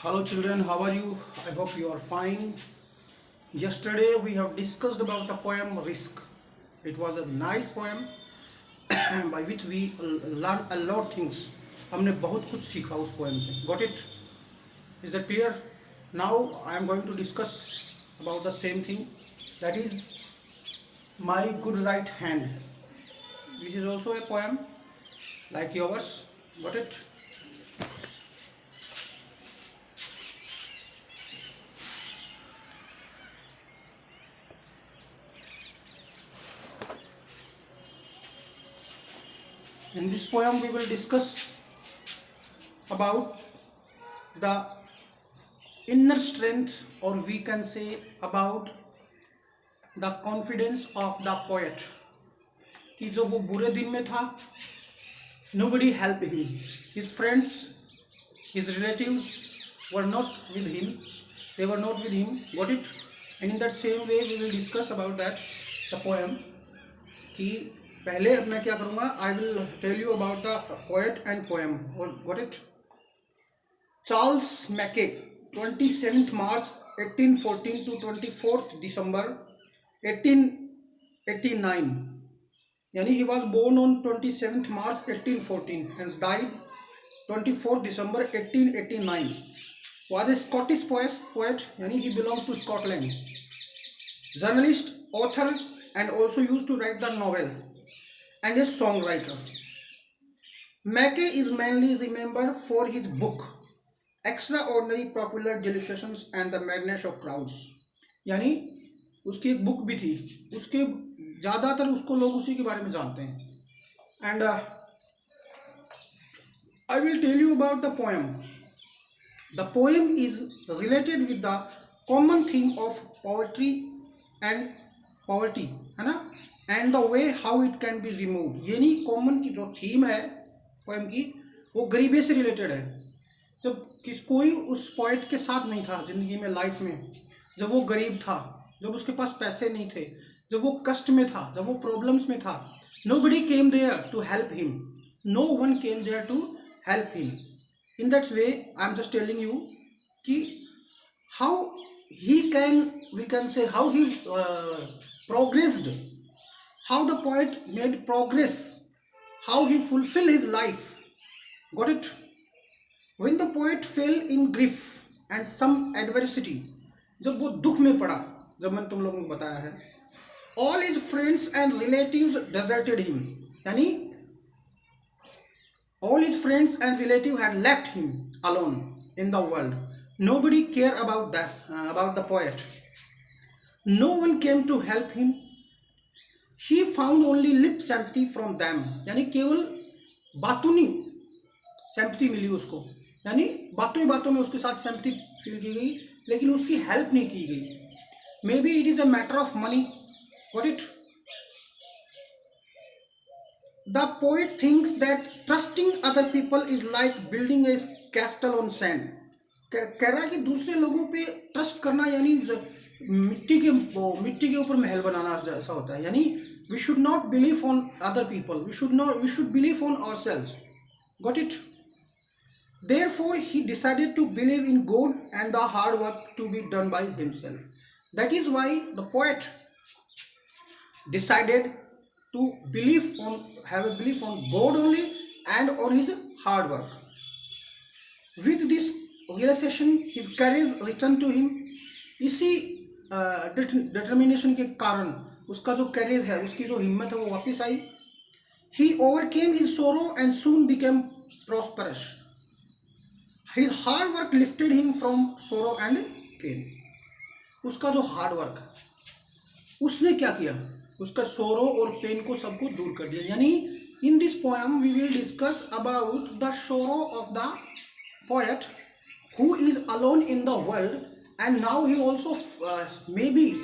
Hello children, how are you? I hope you are fine. Yesterday we have discussed about the poem Risk. It was a nice poem by which we learned a lot of things. हमने बहुत कुछ सीखा उस poem से. Got it? Is that clear? Now I am going to discuss about the same thing. That is My Good Right Hand. This is also a poem like yours. Got it? In this poem we will discuss about the inner strength, or we can say about the confidence of the poet. कि जो वो बुरे दिन में था, nobody helped him. His friends, his relatives were not with him. They were not with him. Got it? And in that same way we will discuss about that the poem. कि पहले मैं क्या करूँगा, I will tell you about the poet and poem. Got it? Charles Mackay, 27th March 1814 to 24th December 1889. यानी he was born on 27th March 1814 and died 24th December 1889. Was a Scottish poet, यानी he belongs to Scotland. Journalist, author, and also used to write the novel, and a songwriter. Mackay is mainly remembered for his book Extraordinary Popular Delusions and the Madness of Crowds. यानी उसकी एक book भी थी, उसके ज़्यादातर उसको लोग उसी के बारे में जानते हैं. And I will tell you about the poem. The poem is related with the common theme of poetry and poverty, है ना, and the way how it can be removed. यानी कॉमन की जो थीम है पोएम की वो गरीबी से रिलेटेड है. जब कोई उस पोएट के साथ नहीं था जिंदगी में, लाइफ में, जब वो गरीब था, जब उसके पास पैसे नहीं थे, जब वो कष्ट में था, जब वो प्रॉब्लम्स में था, nobody came there to help him. No one came there to help him. In that way I am just telling you कि how he can, we can say how he progressed, how the poet made progress, how he fulfilled his life. Got it? When the poet fell in grief and some adversity, जब वो दुख में पड़ा, जब मैंने तुम लोगों को बताया है, all his friends and relatives deserted him. यानी all his friends and relatives had left him alone in the world. Nobody cared about that, about the poet. No one came to help him. He found only lip sympathy from them. यानी केवल बातूनी sympathy मिली उसको, यानी बातों ही बातों में उसके साथ sympathy feel की गई, लेकिन उसकी हेल्प नहीं की गई. Maybe it is a matter of money. Got it? The poet thinks that trusting other people is like building a castle on sand. कह रहा है कि दूसरे लोगों पे ट्रस्ट करना यानी मिट्टी के ऊपर महल बनाना जैसा होता है. यानी we should not believe on other people. We should believe on ourselves. Got it? Therefore he decided to believe in God and the hard work to be done by himself. That is why the poet decided to have a belief on God only and on his hard work. With this realization his courage returned to him. इसी determination के कारण उसका जो courage है, उसकी जो हिम्मत है वो वापस आई. He overcame his sorrow and soon became prosperous. His hard work lifted him from sorrow and pain. उसका जो हार्ड वर्क है, उसने क्या किया, उसका सोरो और पेन को सबको दूर कर दिया. यानी in this poem we will discuss about the sorrow of the poet who is alone in the world, and now he also maybe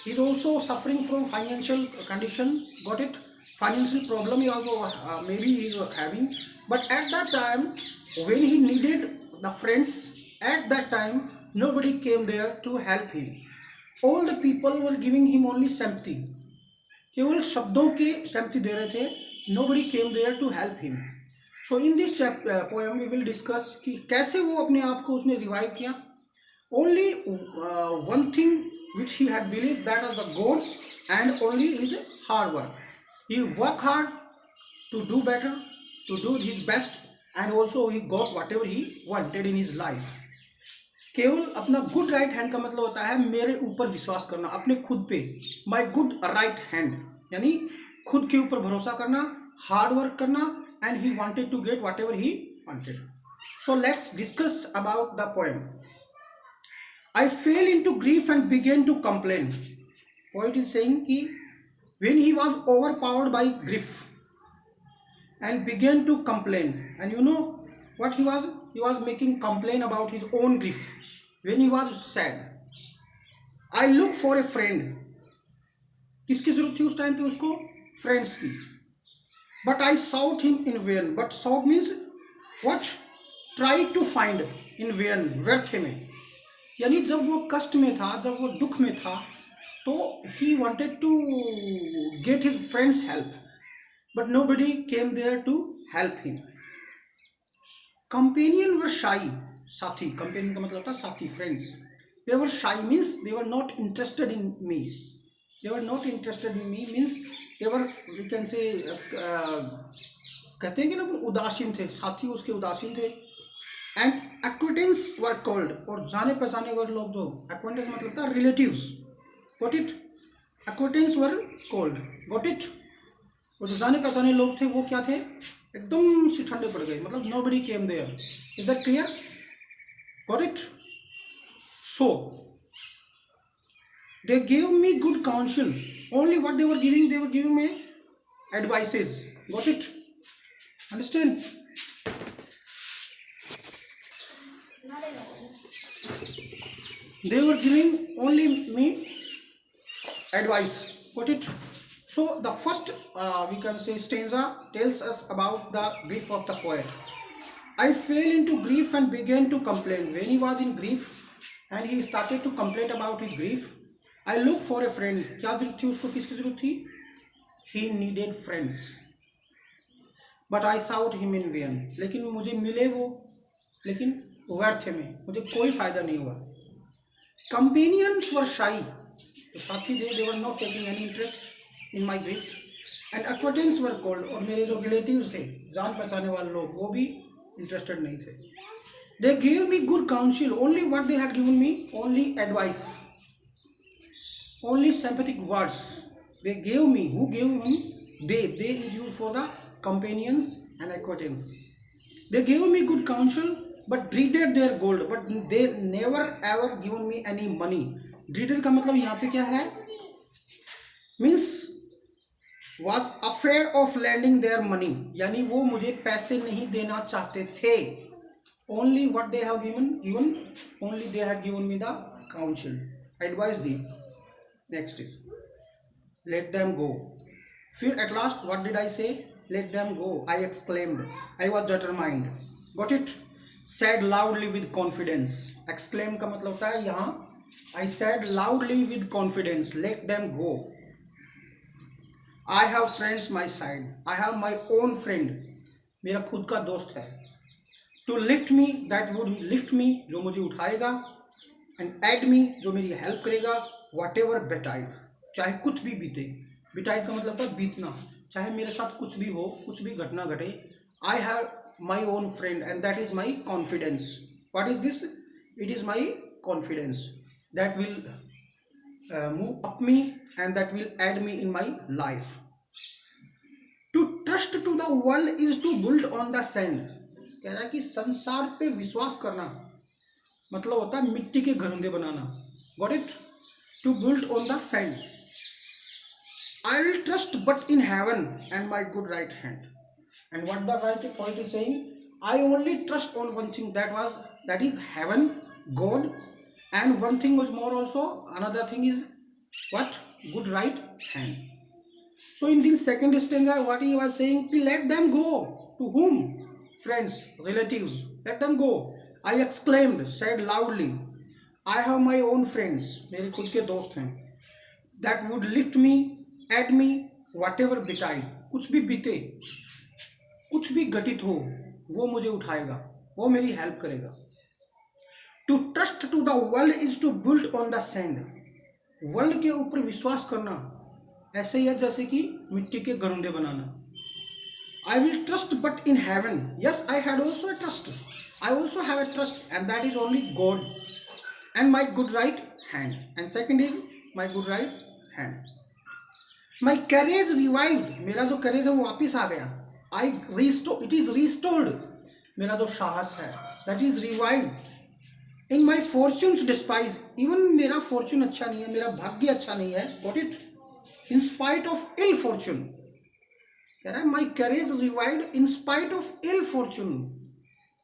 he is also suffering from financial condition. Got it? Financial problem he also maybe he is having, but at that time when he needed the friends, at that time nobody came there to help him. All the people were giving him only sympathy. केवल शब्दों के sympathy दे रहे थे. Nobody came there to help him. So in this poem we will discuss कि कैसे वो अपने आप को उसने रिवाइव किया. Only one thing which he had believe, that was the god, and only is hard work. He work hard to do better, to do his best, and also he got whatever he wanted in his life. केवल अपना good right hand का मतलब होता है मेरे ऊपर विश्वास करना, अपने खुद पे. माई गुड राइट हैंड यानी खुद के ऊपर भरोसा करना, हार्ड वर्क करना, and he wanted to get whatever he wanted. So let's discuss about the poem. I fell into grief and begin to complain. Poet is saying कि when he was overpowered by grief and began to complain, and you know what he was making complain about his own grief when he was sad. I look for a friend. किसकी जरूरत थी उस time पे उसको? Friends की. But I sought him in vain. But sought means what? Try to find in vain, व्यर्थ में. यानी जब वो कष्ट में था, जब वो दुख में था, तो he wanted to get his friends help, but nobody came there to help him. Companion were shy. साथी, companion का मतलब था साथी, friends. They were shy means they were not interested in me. They were not interested in me means they were, we can say, कहते हैं कि ना उदासीन थे, साथी उसके उदासीन थे. And acquaintance were called, और जाने पहचाने वाले लोग जो, acquaintance मतलब था relatives. Got it? Acquaintance were called. Got it? वो जो जाने पहचाने लोग थे वो क्या थे? एकदम से ठंडे पड़ गए, मतलब nobody came there. Is that clear? Got it? So they gave me good counsel. Only what they were giving me advices. Got it? Understand? They were giving only me advice. Got it? So the first we can say stanza tells us about the grief of the poet. I fell into grief and began to complain. When he was in grief and he started to complain about his grief, I looked for a friend. क्या जरूरत थी उसको? किसकी जरूरत थी? He needed friends. But I sought him in vain. लेकिन मुझे मिले वो, लेकिन व्यर्थ में, मुझे कोई फायदा नहीं हुआ. Companions were shy. तो साथी थे, they were not taking any interest in my grief. And acquaintance were called, और मेरे जो relatives थे, जान पहचाने वाले लोग, वो भी interested नहीं थे. They gave me good counsel. Only what they had given me, only advice, only sympathetic words. They gave me. Who gave me? They is used for the companions and acquaintance. They gave me good counsel, but dreaded their gold. But they never ever given me any money. Dreaded का मतलब यहाँ पे क्या है? Means was afraid of lending their money. यानी वो मुझे पैसे नहीं देना चाहते थे. Only what they have given, only they had given me the counsel, advice the. Next is let them go. फिर at last what did I say? Let them go. I exclaimed. I was determined. Got it? Said loudly with confidence. Exclaim का मतलब होता है यहाँ I said loudly with confidence. Let them go. I have friends my side. I have my own friend. मेरा खुद का दोस्त है. To lift me, that would lift me, जो मुझे उठाएगा. And aid me, जो मेरी हेल्प करेगा. Whatever betide, चाहे कुछ भी बीते. Betide का मतलब था बीतना. चाहे मेरे साथ कुछ भी हो, कुछ भी घटना घटे. I have my own friend, and that is my confidence. What is this? It is my confidence that will move up me and that will add me in my life. To trust to the world is to build on the sand. कह रहा है कि संसार पे विश्वास करना मतलब होता है मिट्टी के घरौंदे बनाना. Got it? To build on the sand. I will trust but in heaven and my good right hand. And what the right poet is saying? I only trust on one thing, that is heaven, God, and one thing was more also. Another thing is what? Good right hand. So in this second stanza, what he was saying? Let them go. To whom? Friends, relatives. Let them go. I exclaimed, said loudly, I have my own friends. मेरे खुद के दोस्त हैं. That would lift me, add me, whatever betide. कुछ भी बीते. कुछ भी घटित हो वो मुझे उठाएगा, वो मेरी हेल्प करेगा। To trust to the world is to build on the sand. World के ऊपर विश्वास करना ऐसे ही है जैसे कि मिट्टी के घरोंदे बनाना। I will trust but in heaven. Yes, I had also a trust. I also have a trust, and that is only God and my good right hand. And second is my good right hand. My courage revived. मेरा जो courage है वो वापिस आ गया. I restore. It is restored. मेरा जो साहस है that is revived. In my fortunes despise. Even मेरा fortune अच्छा नहीं है, मेरा भाग्य अच्छा नहीं है. Got it? In spite of ill fortune. कह रहा है my courage revived in spite of ill fortune.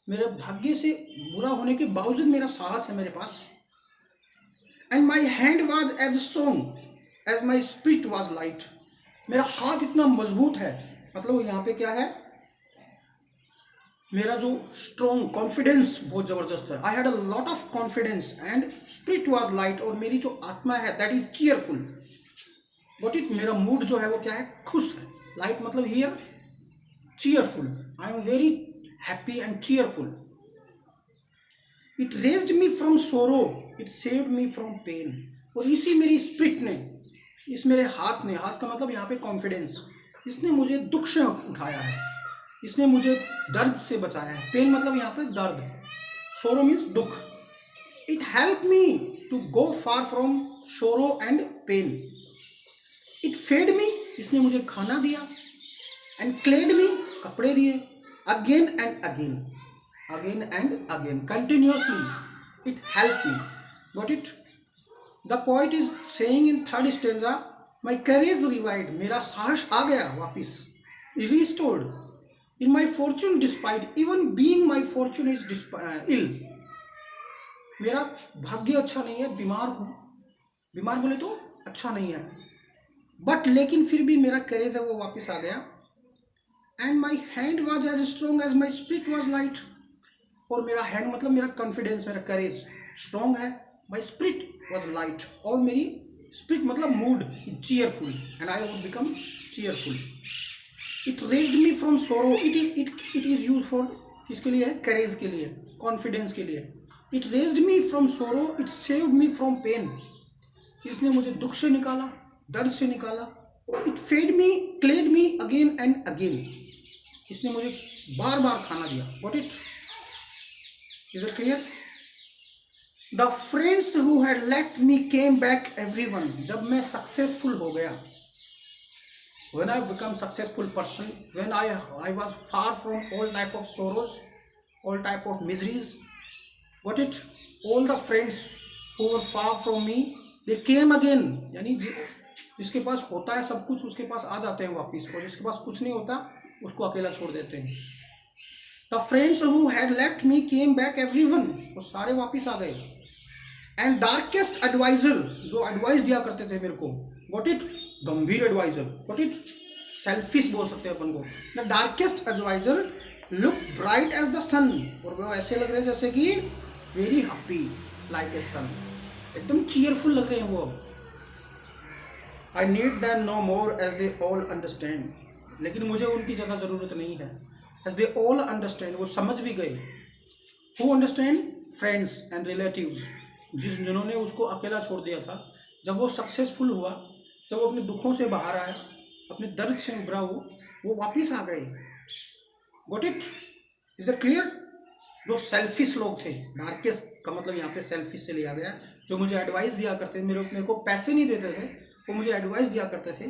मेरे भाग्य से बुरा होने के बावजूद मेरा साहस है मेरे पास। And my hand was as strong as my spirit was light. मेरा हाथ इतना मजबूत है, मतलब यहाँ पे क्या है, मेरा जो स्ट्रॉन्ग कॉन्फिडेंस बहुत जबरदस्त है। I had a lot of confidence and spirit was light. और मेरी जो आत्मा है that is cheerful. But it मेरा मूड जो है वो क्या है, खुश है। लाइट मतलब here cheerful. I am very happy and cheerful. It raised me from sorrow. It saved me from pain. और इसी मेरी स्पिरिट ने, इस मेरे हाथ ने, हाथ का मतलब यहाँ पे कॉन्फिडेंस, इसने मुझे दुख से उठाया है, इसने मुझे दर्द से बचाया है। पेन मतलब यहाँ पे दर्द, सोरो मीन्स दुख। It help me to go far from sorrow and pain. It fed me, इसने मुझे खाना दिया। एंड क्लेड मी, कपड़े दिए। Again and again, again and again, continuously it help me. Got it? The poet is saying in third stanza, my courage revived, मेरा साहस आ गया वापिस, restored. In my fortune despite, even being my fortune is ill, मेरा भाग्य अच्छा नहीं है, बीमार हूँ, बीमार बोले तो अच्छा नहीं है, बट लेकिन फिर भी मेरा करेज है वो वापस आ गया। And my hand was as strong as my spirit was light. और मेरा हैंड मतलब मेरा कॉन्फिडेंस, मेरा करेज स्ट्रॉन्ग है, माई स्पिरिट वॉज लाइट, और मेरी स्पिरिट मतलब mood cheerful, and I would become cheerful. It raised me from sorrow, it is use for किसके लिए है, करेज के लिए, कॉन्फिडेंस के लिए। It raised me from sorrow, it saved me from pain, इसने मुझे दुख से निकाला, दर्द से निकाला। It fed me, clad me again and again, इसने मुझे बार बार खाना दिया। What it is it clear? The friends who had left me came back everyone. जब मैं सक्सेसफुल हो गया, when I become successful person, when I was far from all type of sorrows, all type of miseries, got it? All the friends who were far from me, they came again. यानी जिसके पास होता है सब कुछ उसके पास आ जाते हैं वापिस, और जिसके पास कुछ नहीं होता उसको अकेला छोड़ देते हैं। The friends who had left me came back everyone, वो सारे वापिस आ गए। And darkest advisor, जो एडवाइस दिया करते थे मेरे को, got it? गंभीर एडवाइजर, got it? सेल्फिश बोल सकते हैं अपन को। The darkest advisor look bright as the sun, और वो ऐसे लग रहे हैं जैसे कि very happy like a sun, एकदम चीयरफुल लग रहे हैं वो। I need them no more as they all understand, लेकिन मुझे उनकी ज़्यादा ज़रूरत नहीं है। as they all understand, वो समझ भी गए। who understand? friends and relatives, जिन्होंने उसको अकेला छोड़ दिया था, जब वो सक्सेसफुल हुआ, जब वो अपने दुखों से बाहर आया, अपने दर्द से उभरा, वो वापिस आ गए। Got it? Is it clear? जो सेल्फिश लोग थे, डार्केस्ट का मतलब यहाँ पे सेल्फिश से लिया गया, जो मुझे एडवाइस दिया करते थे, मेरे को पैसे नहीं देते थे, वो मुझे एडवाइस दिया करते थे,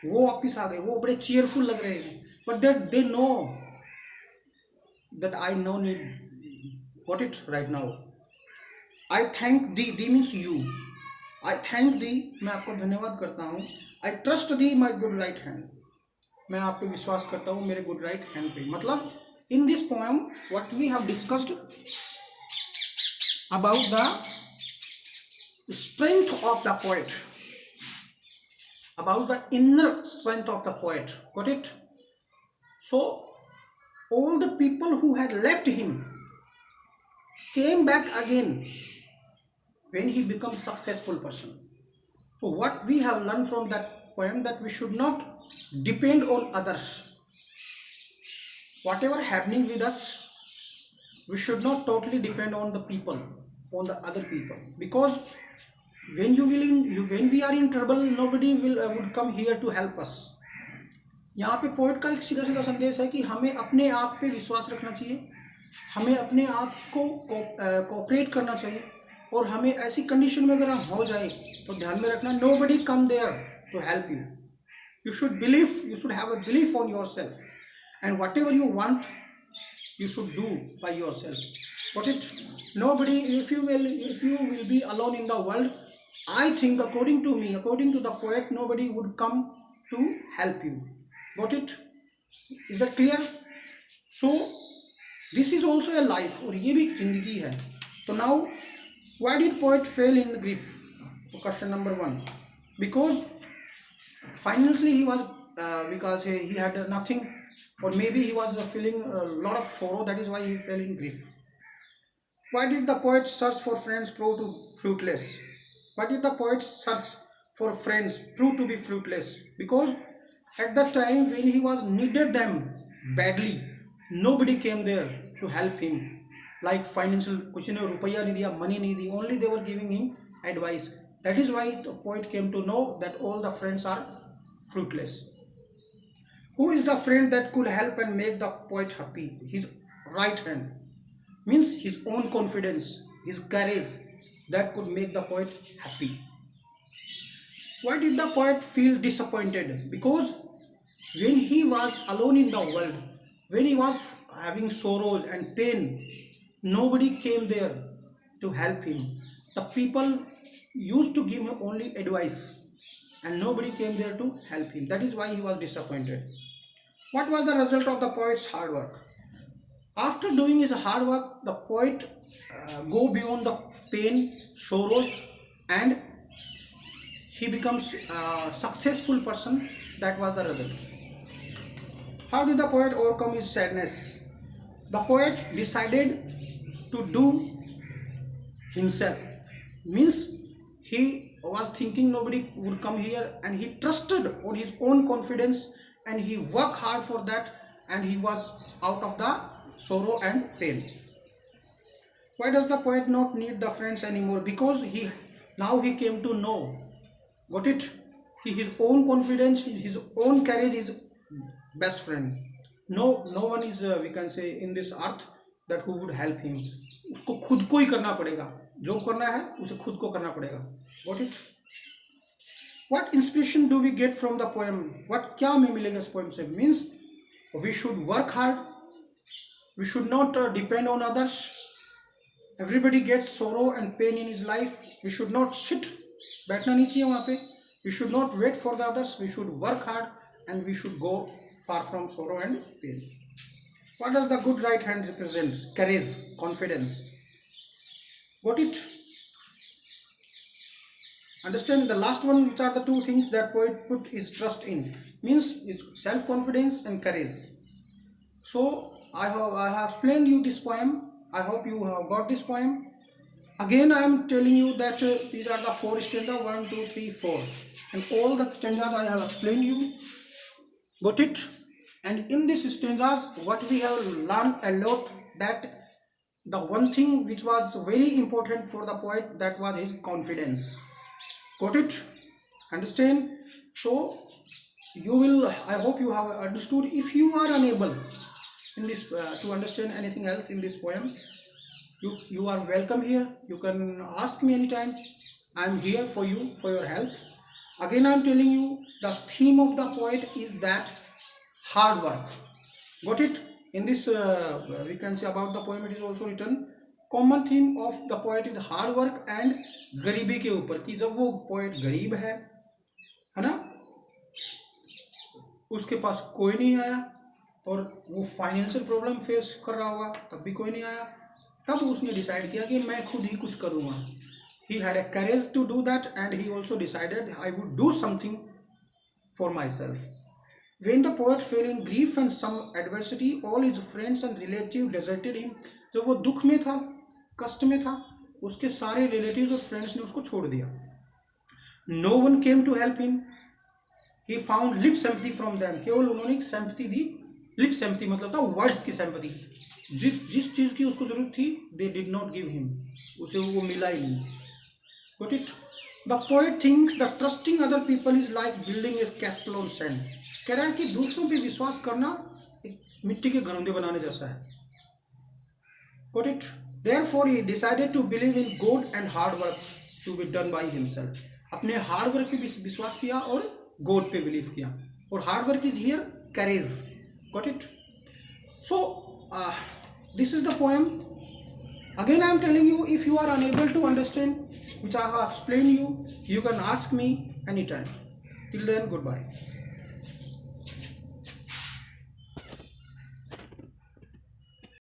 वो वापिस आ गए। वो बड़े चीयरफुल लग रहे हैं, but they know that I know need. Got it? Right now I thank thee means you, I thank thee, मैं आपको धन्यवाद करता हूँ। I trust thee my good right hand, मैं आप पे विश्वास करता हूँ मेरे गुड राइट हैंड पे। मतलब in this poem what we have discussed about the strength of the poet, about the inner strength of the poet. Got it? So all the people who had left him came back again when he becomes successful person. So what we have learned from that poem, that we should not depend on others. whatever happening with us, we should not totally depend on the people, on the other people, because when we are in trouble, nobody will would come here to help us. यहाँ पे poet का एक सीधा सीधा संदेश है कि हमें अपने आप पे विश्वास रखना चाहिए, हमें अपने आप को कोऑपरेट करना चाहिए, और हमें ऐसी कंडीशन में अगर हम हो जाए तो ध्यान में रखना, nobody come there to help you. You should believe, you should have a belief on yourself, and whatever you want, you should do by yourself. Got it? Nobody, if you will be alone in the world, I think according to me, according to the poet, nobody would come to help you. Got it? Is that clear? So this is also a life, और ये भी जिंदगी है. तो now why did poet fail in grief? Question number 1. Because financially he was because he had nothing, or maybe he was feeling a lot of sorrow, that is why he fell in grief. Why did the poet search for friends prove to fruitless? Why did the poet search for friends prove to be fruitless? Because at that time when he was needed them badly, nobody came there to help him, like financial, कुछ ने रुपया नहीं दिया, money नहीं दी, only they were giving him advice. That is why the poet came to know that all the friends are fruitless. Who is the friend that could help and make the poet happy? His right hand, means his own confidence, his courage, that could make the poet happy. Why did the poet feel disappointed? Because when he was alone in the world, when he was having sorrows and pain, nobody came there to help him. The people used to give him only advice, and nobody came there to help him. That is why he was disappointed. What was the result of the poet's hard work? After doing his hard work, the poet go beyond the pain, sorrows, and he becomes a successful person. That was the result. How did the poet overcome his sadness? The poet decided to do himself. Means he was thinking nobody would come here, and he trusted on his own confidence, and he worked hard for that, and he was out of the sorrow and pain. Why does the poet not need the friends anymore? Because now he came to know. Got it? His own confidence, his own courage is best friend. No one is we can say in this earth that who would help him. उसको खुद को ही करना पड़ेगा, जो करना है उसे खुद को करना पड़ेगा. Got it? What inspiration do we get from the poem? What क्या हमें मिलेगा इस poem से? Means we should work hard. We should not depend on others. Everybody gets sorrow and pain in his life. We should not sit, बैठना नहीं चाहिए वहाँ पे. We should not wait for the others. We should work hard, and we should go far from sorrow and pain. What does the good right hand represent? Courage, confidence. Got it? Understand the last one, which are the two things that poet put his trust in, means his self-confidence and courage. So I have explained you this poem. I hope you have got this poem. Again I am telling you that these are the 4 stanzas, 1, 2, 3, 4, and all the stanzas I have explained you. Got it? And in these stanzas what we have learned a lot, that the one thing which was very important for the poet, that was his confidence. Got it? Understand? So you will, I hope you have understood. If you are unable in this to understand anything else in this poem, you are welcome here. You can ask me anytime. I am here for you, for your help. Again I am telling you, the theme of the poet is that hard work. Got it? In this we can say about the poem, it is also written, common theme of the poet is hard work and गरीबी के ऊपर, कि जब वो poet गरीब है ना, उसके पास कोई नहीं आया, और वो फाइनेंशियल प्रॉब्लम फेस कर रहा होगा, तब भी कोई नहीं आया, तब उसने डिसाइड किया कि मैं खुद ही कुछ करूँगा. He had a courage to do that, and he also decided I would do something for myself. When the poet fell in grief and some adversity, all his friends and relatives deserted him. जब वो दुख में था, कष्ट में था, उसके सारे relatives और friends ने उसको छोड़ दिया. No one came to help him. He found lip sympathy from them. केवल उन्होंने sympathy दी, लिप सिंपैथी मतलब था वर्ड्स की सिंपैथी, जिस चीज की उसको जरूरत थी they did not give him, उसे वो मिला ही नहीं। Got it. The poet thinks the trusting other people is like building A castle on sand. कह रहा है कि दूसरों पे विश्वास करना एक मिट्टी के घरौंदे बनाने जैसा है। Got it. Therefore he decided to believe in God and hard work to be done by himself. अपने हार्ड वर्क पे विश्वास किया और गॉड पे बिलीव किया, और hard work is here courage. Got it. So this is the poem. Again I am telling you, if you are unable to understand which I have explained you can ask me anytime. Till then, goodbye.